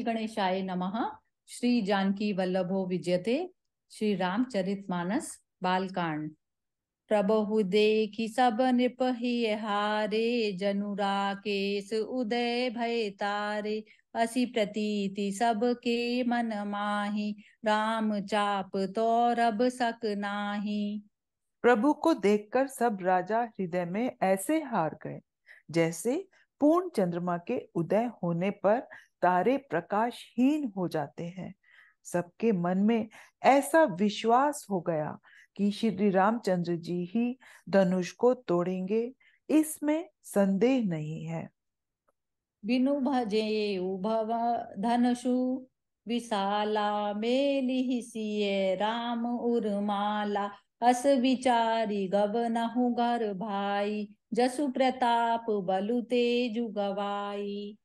गणेशाय नमः। श्री जानकी वल्लभो विजयते। श्री रामचरितमानस बालकांड। प्रभु देखी सब नृप ही हारे, जनु राकेश उदय भय तारे। असी प्रतीति सबके मन माही, राम चाप तो रब सक नाही। प्रभु को देखकर सब राजा हृदय में ऐसे हार गए जैसे पूर्ण चंद्रमा के उदय होने पर तारे प्रकाशहीन हो जाते हैं। सबके मन में ऐसा विश्वास हो गया कि श्री रामचंद्र जी ही धनुष को तोड़ेंगे, इसमें संदेह नहीं है। बिनु भजे उभव धनुषु, विशाला मेलि सिय राम उर्माला। अस विचारी गवनहु घर भाई, जसु प्रताप बलु तेजु गवाई।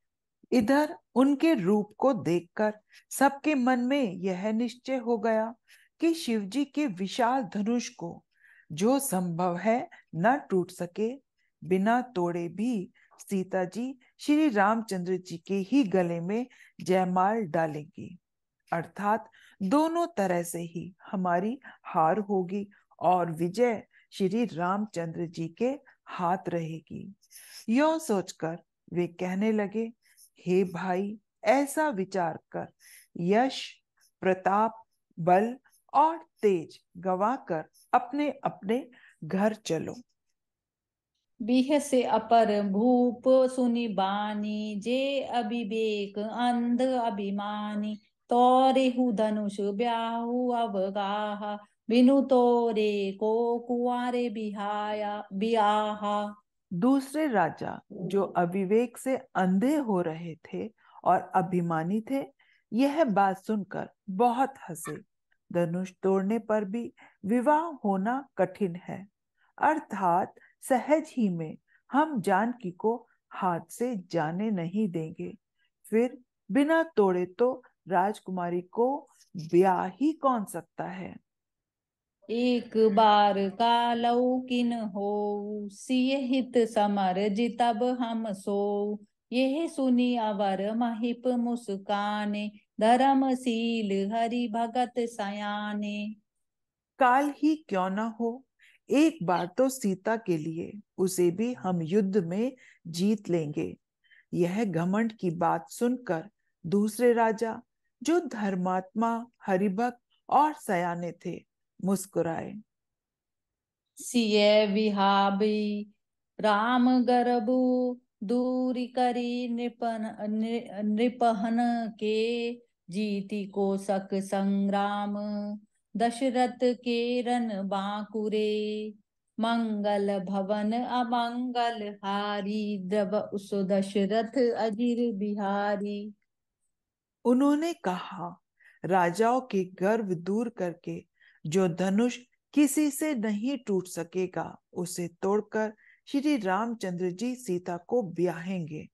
इधर उनके रूप को देखकर सबके मन में यह निश्चय हो गया कि शिवजी के विशाल धनुष को जो संभव है न टूट सके। बिना तोड़े भी सीता जी श्री रामचंद्र जी के ही गले में जयमाल डालेंगी, अर्थात दोनों तरह से ही हमारी हार होगी और विजय श्री रामचंद्र जी के हाथ रहेगी। यो सोचकर वे कहने लगे, हे भाई, ऐसा विचार कर यश, प्रताप, बल और तेज गवाकर अपने अपने घर चलो। बिह से अपर भूप सुनि बानी, जे अविवेक अंध अभिमानी। तोरेहु धनुष ब्याहु अवगाहा, बिनु तोरे को कुंवारे बिहाया बियाहा। दूसरे राजा जो अविवेक से अंधे हो रहे थे और अभिमानी थे, यह बात सुनकर बहुत हंसे। धनुष तोड़ने पर भी विवाह होना कठिन है, अर्थात सहज ही में हम जानकी को हाथ से जाने नहीं देंगे। फिर बिना तोड़े तो राजकुमारी को ब्याह ही कौन सकता है। एक बार का लौकिन हो, सिय हित समर जितब हम सो। यह सुनी अवर महिप मुस्काने, धर्मशील हरि भगत सयाने। काल ही क्यों ना हो, एक बार तो सीता के लिए उसे भी हम युद्ध में जीत लेंगे। यह घमंड की बात सुनकर दूसरे राजा जो धर्मात्मा, हरिभक्त और सयाने थे, मुस्कुराए। सिय विहाबी राम गरबु, दूरी करी नृपहन के। जीति को सक संग्राम, दशरथ के रन बांकुरे। मंगल भवन अमंगल हारी, द्रव उस दशरथ अजिर बिहारी। उन्होंने कहा, राजाओं के गर्व दूर करके जो धनुष किसी से नहीं टूट सकेगा, उसे तोड़कर श्री रामचंद्र जी सीता को ब्याहेंगे।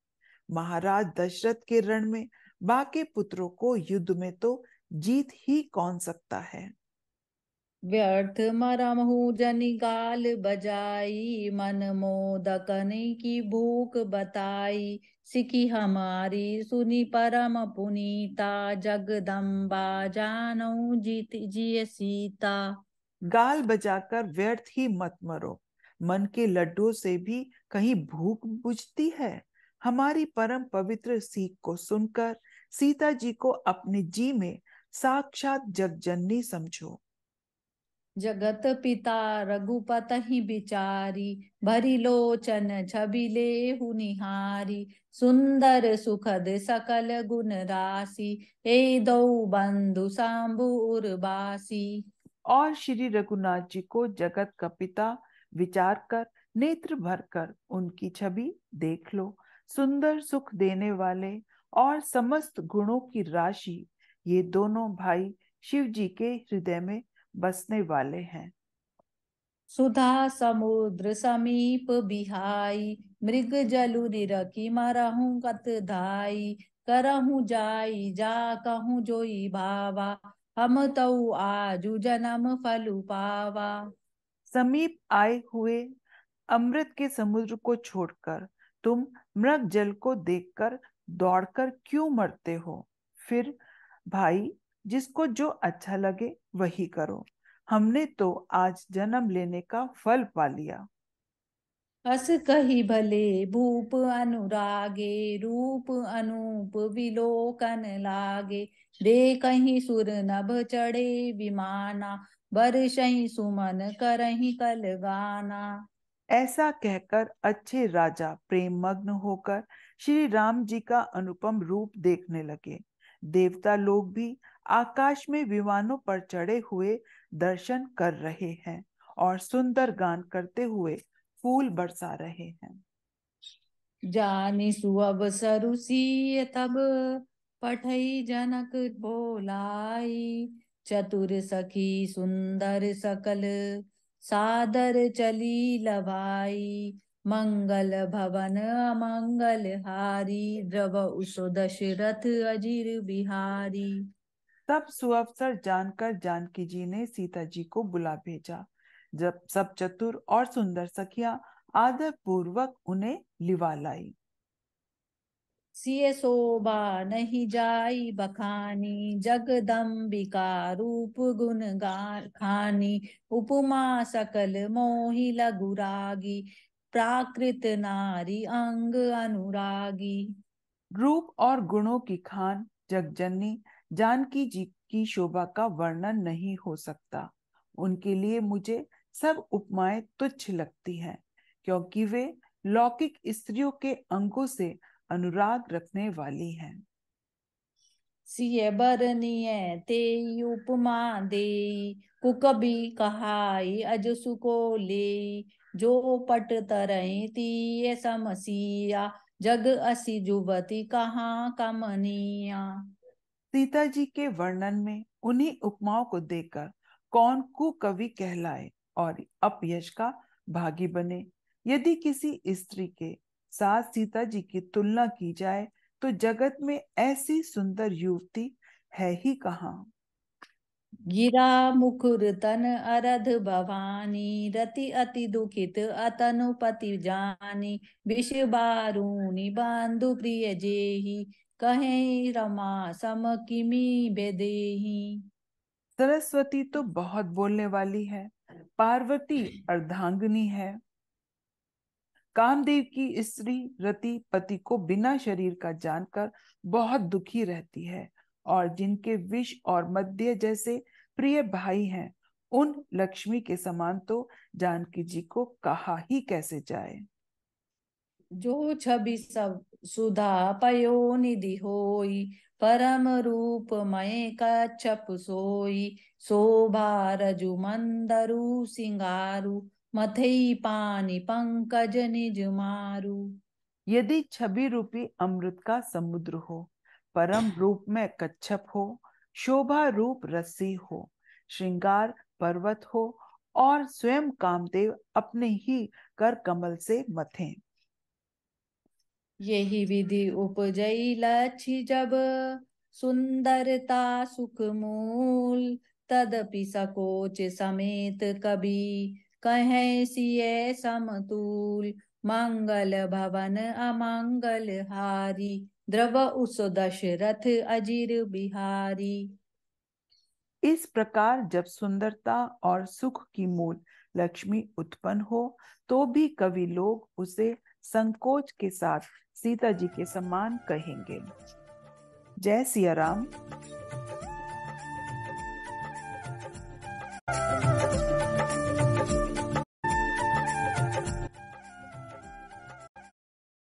महाराज दशरथ के रण में बाकी पुत्रों को युद्ध में तो जीत ही कौन सकता है। व्यर्थ मरमहु जनि गाल बजाई, मन मोदकन की भूख बताई। सिखी हमारी सुनी परम पुनीता, जगदम्बा जानौ जीत जिय सीता। गाल बजाकर व्यर्थ ही मत मरो, मन के लड्डू से भी कहीं भूख बुझती है। हमारी परम पवित्र सीख को सुनकर सीता जी को अपने जी में साक्षात जगजननी समझो। जगत पिता रघुपति बिचारी, भरी लोचन छबिले निहारी। सुंदर सुखद सकल गुण राशि, ए दो बंधु सांबु उर्वासी। और श्री रघुनाथ जी को जगत का पिता विचार कर नेत्र भर कर उनकी छवि देख लो। सुंदर सुख देने वाले और समस्त गुणों की राशि ये दोनों भाई शिव जी के हृदय में बसने वाले हैं। सुधा समुद्र समीप बिहाई, मृग जलु निरखी मरहु कत धाई। करहु जाई जा कहूँ जोई भावा, हम तऊ आजु जन्म फलु पावा। समीप आए हुए अमृत के समुद्र को छोड़कर तुम मृग जल को देखकर दौड़कर क्यों मरते हो। फिर भाई, जिसको जो अच्छा लगे वही करो। हमने तो आज जन्म लेने का फल पा लिया। हस कही भले भूप अनुरागे, रूप अनूप विलोकन लागे। दे कहीं सुर नभ चढ़े विमाना, बरसहीं सुमन करहीं कल गाना। ऐसा कहकर अच्छे राजा प्रेम मग्न होकर श्री राम जी का अनुपम रूप देखने लगे। देवता लोग भी आकाश में विमानों पर चढ़े हुए दर्शन कर रहे हैं और सुंदर गान करते हुए फूल बरसा रहे हैं। जानी सुअब सरुसीय तब, पठई जनक बोलाई। चतुर सखी सुंदर सकल, सादर चली लभाई। मंगल भवन अमंगल हारी, द्रव उसो दशरथ अजीर बिहारी। तब सुअवसर जानकर जानकी जी ने सीता जी को बुला भेजा। जब सब चतुर और सुंदर सखियां आदर पूर्वक उन्हें लिवा लाई। सिय शोभा नहीं जाई बखानी, जगदम्बिका रूप गुण खानी। उपमा सकल मोहि लघु रागी, प्राकृत नारी अंग अनुरागी। रूप और गुणों की खान जगजननी जानकी जी की शोभा का वर्णन नहीं हो सकता। उनके लिए मुझे सब उपमाएं तुच्छ लगती हैं, क्योंकि वे लौकिक स्त्रियों के अंगों से अनुराग रखने वाली हैं। सिय बरनिय तेई उपमा देई, कुकबी कहाई अजसु को लेई। जो पट तरई तीय समसिया, जग असी जुबती कहाँ कमनिया। सीता जी के वर्णन में उन्हीं उपमाओं को देखकर कौन कुकवि कहलाए और अपयश का भागी बने। यदि किसी स्त्री के साथ सीता जी की तुलना की जाए तो जगत में ऐसी सुंदर युवती है ही कहाँ। गिरा मुकुर तन अरध भवानी, रति अति दुखित अतनुपति जानी। विष बारूनि बंधु प्रिय जेहि, कहे रमा सम किमि बेदेहि। सरस्वती तो बहुत बोलने वाली है, पार्वती अर्धांगिनी है। कामदेव की स्त्री रति पति को बिना शरीर का जानकर बहुत दुखी रहती है, और जिनके विष और मद्य जैसे प्रिय भाई हैं, उन लक्ष्मी के समान तो जानकी जी को कहा ही कैसे जाए। जो छवि सब सुधा पयो निधि होई, परम रूप मय कच्छप सोई। शोभा रजु मंदरु सिंगारू, मथई पानी पंकज निज मारू। यदि छवि रूपी अमृत का समुद्र हो, परम रूप में कच्छप हो, शोभा रूप रस्सी हो, श्रृंगार पर्वत हो, और स्वयं कामदेव अपने ही कर कमल से मथें। यही विधि उपजई लक्षि जब, सुंदरता सुख मूल। तदपि सकोच समेत कबि, कहे सिय समतूल। मंगल भवन अमंगल हारी, द्रव उस दशरथ अजीर बिहारी। इस प्रकार जब सुंदरता और सुख की मूल लक्ष्मी उत्पन्न हो, तो भी कवि लोग उसे संकोच के साथ सीता जी के समान कहेंगे। जय सिया राम।